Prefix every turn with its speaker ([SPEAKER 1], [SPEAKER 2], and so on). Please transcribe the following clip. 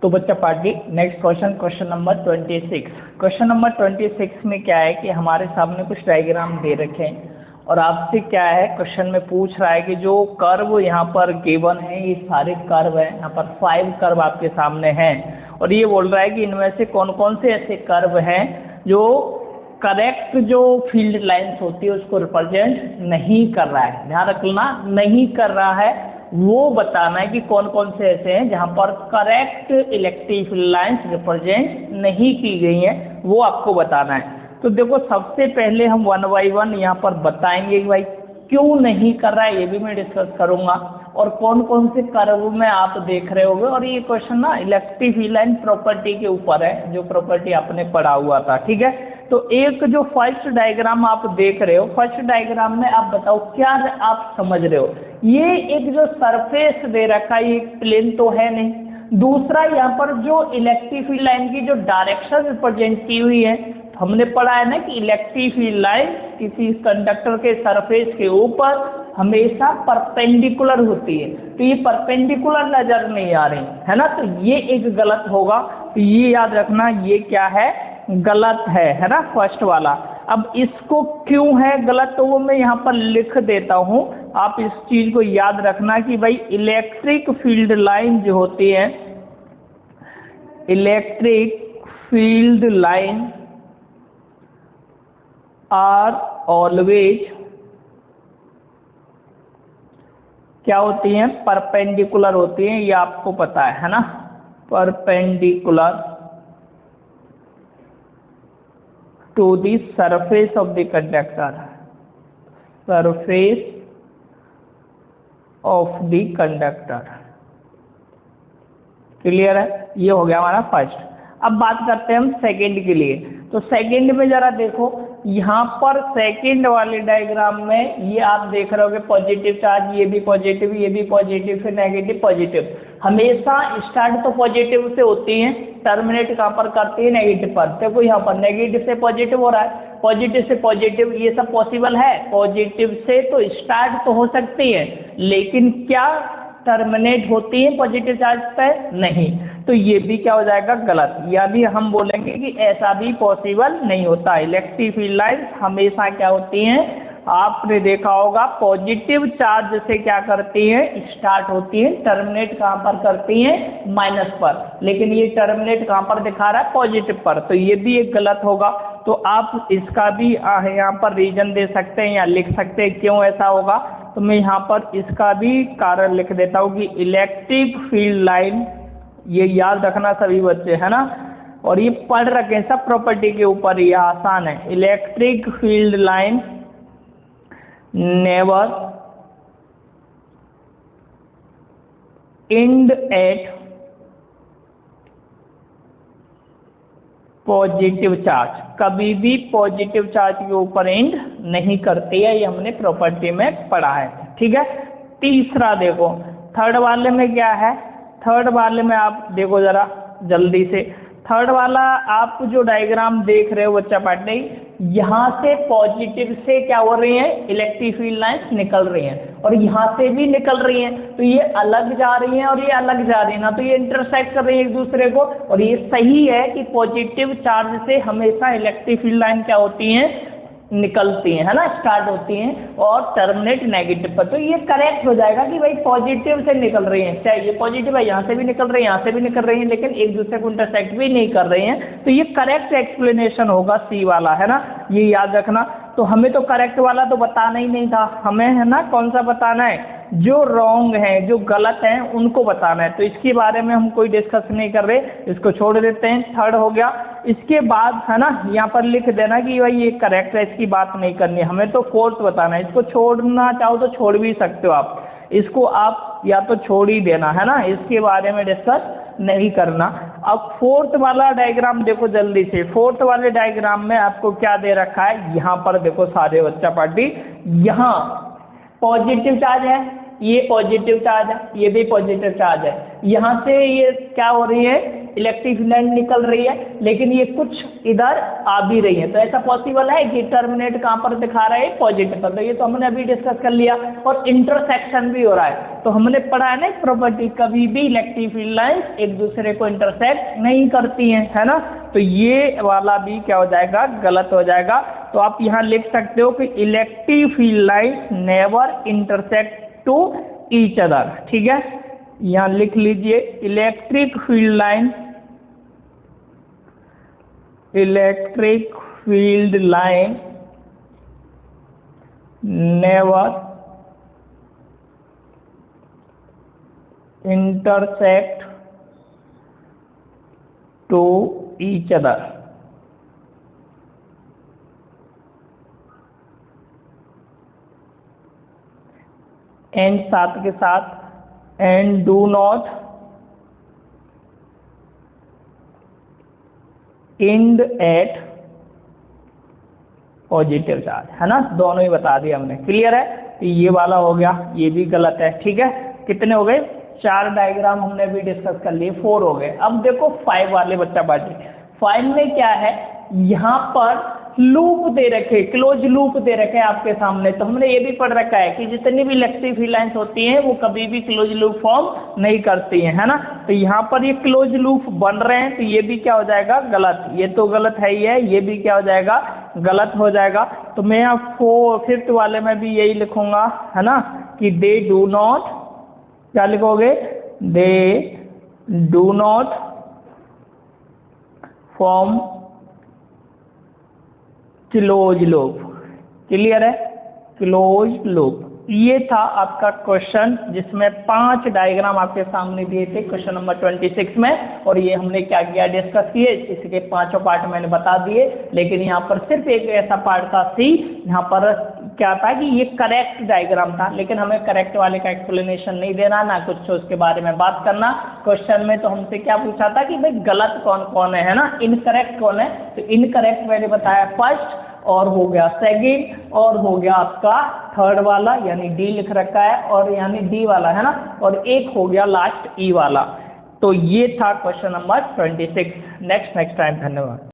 [SPEAKER 1] तो बच्चा party next question, question number 26। Question number 26 में क्या है कि हमारे सामने कुछ डायग्राम दे रखे हैं और आपसे क्या है क्वेश्चन में पूछ रहा है कि जो कर्व यहाँ पर गिवन है, ये सारे कर्व हैं, यहाँ पर 5 कर्व आपके सामने हैं और ये बोल रहा है कि इनमें से कौन कौन से ऐसे कर्व हैं जो करेक्ट जो फील्ड लाइंस होती है उसको रिप्रेजेंट नहीं कर रहा है। ध्यान रखना, नहीं कर रहा है, वो बताना है कि कौन कौन से ऐसे हैं जहाँ पर correct electric field lines represent नहीं की गई हैं, वो आपको बताना है। तो देखो सबसे पहले हम 1 बाय 1 यहाँ पर बताएंगे कि भाई क्यों नहीं कर रहा है, ये भी मैं डिस्कस करूँगा और कौन कौन से कर्व में आप देख रहे होगे। और ये क्वेश्चन ना इलेक्ट्रिक फील्ड लाइन प्रॉपर्टी के ऊपर है, जो प्रॉपर्टी आपने पढ़ा हुआ था, ठीक है। तो एक जो फर्स्ट डायग्राम आप देख रहे हो, फर्स्ट डायग्राम में आप बताओ क्या आप समझ रहे हो। ये एक जो सरफेस दे रखा है, ये प्लेन तो है नहीं। दूसरा यहाँ पर जो इलेक्ट्रिक फील्ड लाइन की जो डायरेक्शन रिप्रेजेंट की हुई है, हमने पढ़ा है ना कि इलेक्ट्रिक फील्ड लाइन किसी कंडक्टर के सरफेस के ऊपर हमेशा परपेंडिकुलर होती है, तो ये परपेंडिकुलर नजर नहीं आ रही है ना, तो ये एक गलत होगा। तो ये याद रखना, ये क्या है, गलत है ना, फर्स्ट वाला। अब इसको क्यों है गलत, तो वो मैं यहाँ पर लिख देता हूँ, आप इस चीज को याद रखना कि भाई इलेक्ट्रिक फील्ड लाइन जो होती है, electric field line are always क्या होती हैं, परपेंडिकुलर होती हैं, ये आपको पता है ना, perpendicular to the surface of the conductor, surface of the conductor. Clear है, ये हो गया हमारा फर्स्ट। अब बात करते हैं हम सेकंड के लिए। तो सेकंड में जरा देखो, यहाँ पर सेकंड वाले डायग्राम में ये आप देख रहे होगे पॉजिटिव चार्ज, ये भी पॉजिटिव, ये भी पॉजिटिव, फिर नेगेटिव, पॉजिटिव। हमेशा स्टार्ट तो पॉजिटिव से होती है, टर्मिनेट कहाँ पर करती है, नेगेटिव पर। देखो यहाँ पर नेगेटिव से पॉजिटिव हो रहा है, पॉजिटिव से पॉजिटिव, ये सब पॉसिबल है। पॉजिटिव से तो स्टार्ट तो हो सकती है, लेकिन क्या टर्मिनेट होती है पॉजिटिव चार्ज पर? नहीं। तो ये भी क्या हो जाएगा, गलत। या भी हम बोलेंगे कि ऐसा भी पॉसिबल नहीं होता। इलेक्ट्रिक फील्ड लाइंस हमेशा क्या होती हैं, आपने देखा होगा पॉजिटिव चार्ज से क्या करती हैं, स्टार्ट होती हैं, टर्मिनेट कहाँ पर करती हैं, माइनस पर। लेकिन ये टर्मिनेट कहाँ पर दिखा रहा है, पॉजिटिव पर, तो ये भी एक गलत होगा। तो आप इसका भी यहाँ पर रीजन दे सकते हैं या लिख सकते हैं क्यों ऐसा होगा। तो मैं यहाँ पर इसका भी कारण लिख देता हूँ कि इलेक्ट्रिक फील्ड लाइन, ये याद रखना सभी बच्चे, है ना, और ये पढ़ रखे हैं सब प्रॉपर्टी के ऊपर, ये आसान है। Electric field line never end at positive charge, कभी भी पॉजिटिव चार्ज के ऊपर एंड नहीं करती है, ये हमने प्रॉपर्टी में पढ़ा है, ठीक है। तीसरा देखो, थर्ड वाले में क्या है, थर्ड वाले में आप देखो जरा जल्दी से। थर्ड वाला आप जो डायग्राम देख रहे हो बच्चा पार्टी, यहाँ से पॉजिटिव से क्या हो रही है, इलेक्ट्रिक फील्ड लाइंस निकल रही हैं और यहाँ से भी निकल रही हैं, तो ये अलग जा रही हैं और ये अलग जा रही है ना, तो ये इंटरसेक्ट कर रही है एक दूसरे को। और ये सही है कि पॉजिटिव चार्ज से हमेशा इलेक्ट्रिक फील्ड लाइन क्या होती हैं, निकलती हैं, है ना, स्टार्ट होती हैं और टर्मिनेट नेगेटिव पर। तो ये करेक्ट हो जाएगा कि भाई पॉजिटिव से निकल रही हैं, चाहे ये पॉजिटिव है, यहाँ से भी निकल रही है, यहाँ से भी निकल रही हैं, लेकिन एक दूसरे को इंटरसेक्ट भी नहीं कर रही हैं, तो ये करेक्ट एक्सप्लेनेशन होगा सी वाला, है ना, ये याद रखना। तो हमें तो करेक्ट वाला तो बताना ही नहीं था, हमें है ना कौन सा बताना है, जो रॉन्ग है, जो गलत हैं उनको बताना है। तो इसके बारे में हम कोई डिस्कस नहीं कर रहे, इसको छोड़ देते हैं, थर्ड हो गया। इसके बाद है ना यहाँ पर लिख देना कि भाई ये करेक्ट है, इसकी बात नहीं करनी, हमें तो फोर्थ बताना है। इसको छोड़ना चाहो तो छोड़ भी सकते हो आप, इसको आप या तो छोड़ ही देना, है ना, इसके बारे में डिस्कस नहीं करना। अब फोर्थ वाला डायग्राम देखो जल्दी से। फोर्थ वाले डायग्राम में आपको क्या दे रखा है, यहाँ पर देखो सारे बच्चा पार्टी, यहाँ पॉजिटिव चार्ज है, ये पॉजिटिव चार्ज है, ये भी पॉजिटिव चार्ज है। यहाँ से ये क्या हो रही है, इलेक्ट्रिक फील्ड लाइन निकल रही है, लेकिन ये कुछ इधर आ भी रही है। तो ऐसा पॉसिबल है कि टर्मिनेट कहाँ पर दिखा रहा है, पॉजिटिव पर। तो ये तो हमने अभी डिस्कस कर लिया। और इंटरसेक्शन भी हो रहा है, तो हमने पढ़ा है ना प्रॉपर्टी, कभी भी इलेक्ट्रिक फील्ड लाइन एक दूसरे को इंटरसेक्ट नहीं करती हैं, है ना। तो ये वाला भी क्या हो जाएगा, गलत हो जाएगा। तो आप यहाँ लिख सकते हो कि electric field line never intersect to each other, ठीक है। यहाँ लिख लीजिए electric field line, electric field line never intersect to each other। And साथ के साथ and do not end at positive charge, है ना। दोनों ही बता दिया हमने, क्लियर है। तो ये वाला हो गया, ये भी गलत है, ठीक है। कितने हो गए, 4 डायग्राम हमने भी डिस्कस कर लिए, 4 हो गए। अब देखो 5 वाले बच्चा बाजी, 5 में क्या है, यहाँ पर लूप दे रखे, क्लोज लूप दे रखे हैं आपके सामने। तो हमने ये भी पढ़ रखा है कि जितनी भी इलेक्ट्रिक फील्ड लाइंस होती हैं वो कभी भी क्लोज लूप फॉर्म नहीं करती हैं, है ना। तो यहाँ पर ये क्लोज लूप बन रहे हैं, तो ये भी क्या हो जाएगा, गलत। ये तो गलत है ही है, ये भी क्या हो जाएगा, गलत हो जाएगा। तो मैं यहाँ 5th वाले में भी यही लिखूंगा, है ना, कि दे डू नॉट, क्या लिखोगे, they do not form close loop, clear है, क्लोज लूप। ये था आपका क्वेश्चन, जिसमें 5 डायग्राम आपके सामने दिए थे क्वेश्चन नंबर 26 में। और ये हमने क्या किया, डिस्कस किए, इसके 5 पार्ट मैंने बता दिए। लेकिन यहाँ पर सिर्फ एक ऐसा पार्ट था सी, यहाँ पर क्या था कि ये करेक्ट डायग्राम था, लेकिन हमें करेक्ट वाले का एक्सप्लेनेशन नहीं देना, ना कुछ उसके बारे में बात करना। क्वेश्चन में तो हमसे क्या पूछा था कि भाई गलत कौन कौन है ना, इनकरेक्ट कौन है। तो इनकरेक्ट मैंने बताया फर्स्ट, और हो गया सेकंड, और हो गया आपका थर्ड वाला, यानी डी लिख रखा है, और यानी डी वाला, है ना, और एक हो गया लास्ट ई वाला। तो ये था क्वेश्चन नंबर 26। नेक्स्ट टाइम, धन्यवाद।